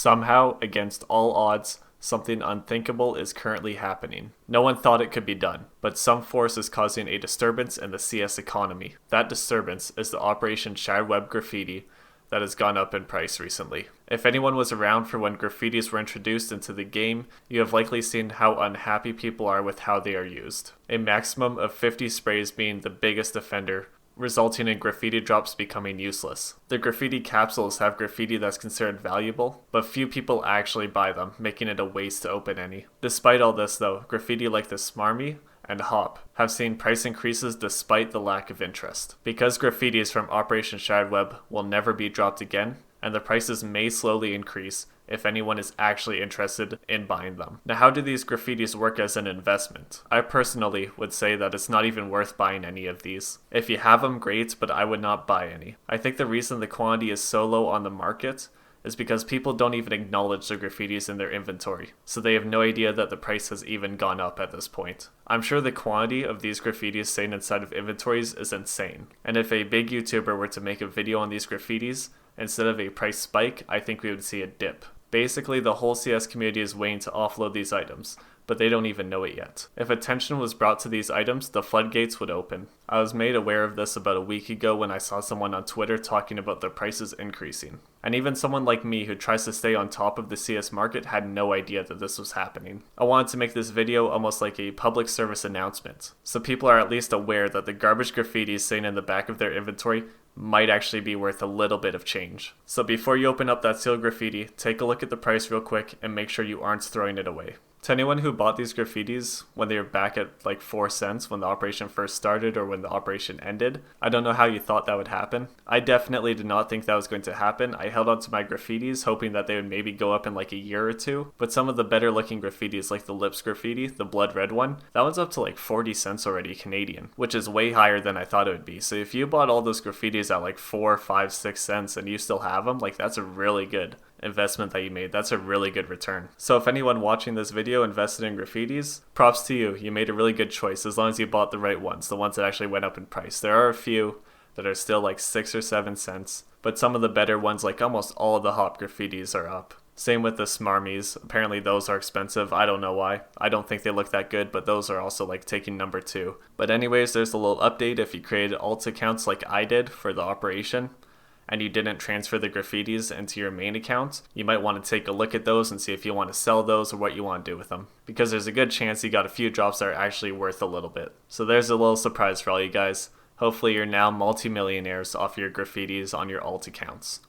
Somehow, against all odds, something unthinkable is currently happening. No one thought it could be done, but some force is causing a disturbance in the CS economy. That disturbance is the Operation Shadowweb Graffiti that has gone up in price recently. If anyone was around for when graffitis were introduced into the game, you have likely seen how unhappy people are with how they are used. A maximum of 50 sprays being the biggest offender, resulting in graffiti drops becoming useless. The graffiti capsules have graffiti that's considered valuable, but few people actually buy them, making it a waste to open any. Despite all this though, graffiti like the Smarmy and Hop have seen price increases despite the lack of interest. Because graffitis from Operation Shadowweb will never be dropped again, and the prices may slowly increase if anyone is actually interested in buying them. Now, how do these graffitis work as an investment? I personally would say that it's not even worth buying any of these. If you have them, great, but I would not buy any. I think the reason the quantity is so low on the market is because people don't even acknowledge the graffitis in their inventory, so they have no idea that the price has even gone up at this point. I'm sure the quantity of these graffitis staying inside of inventories is insane, and if a big YouTuber were to make a video on these graffitis, instead of a price spike, I think we would see a dip. Basically, the whole CS community is waiting to offload these items, but they don't even know it yet. If attention was brought to these items, the floodgates would open. I was made aware of this about a week ago when I saw someone on Twitter talking about the prices increasing. And even someone like me who tries to stay on top of the CS market had no idea that this was happening. I wanted to make this video almost like a public service announcement, so people are at least aware that the garbage graffitis sitting in the back of their inventory might actually be worth a little bit of change. So before you open up that sealed graffiti, take a look at the price real quick and make sure you aren't throwing it away. To anyone who bought these graffitis when they were back at like 4 cents when the operation first started or when the operation ended, I don't know how you thought that would happen. I definitely did not think that was going to happen. I held on to my graffitis hoping that they would maybe go up in like a year or two, but some of the better looking graffitis like the lips graffiti, the blood red one, that one's up to like 40 cents already Canadian, which is way higher than I thought it would be. So if you bought all those graffitis at like 4, 5, 6 cents and you still have them, like that's a really good investment that you made. That's a really good return. So if anyone watching this video invested in graffitis, props to you. You made a really good choice as long as you bought the right ones, the ones that actually went up in price. There are a few that are still like 6 or 7 cents, but some of the better ones, like almost all of the Hop graffitis, are up. Same with the Smarmies. Apparently those are expensive. I don't know why. I don't think they look that good, but those are also like taking number 2. But anyways, there's a little update. If you created alt accounts like I did for the operation, and you didn't transfer the graffitis into your main account, you might want to take a look at those and see if you want to sell those or what you want to do with them. Because there's a good chance you got a few drops that are actually worth a little bit. So there's a little surprise for all you guys. Hopefully you're now multi-millionaires off your graffitis on your alt accounts.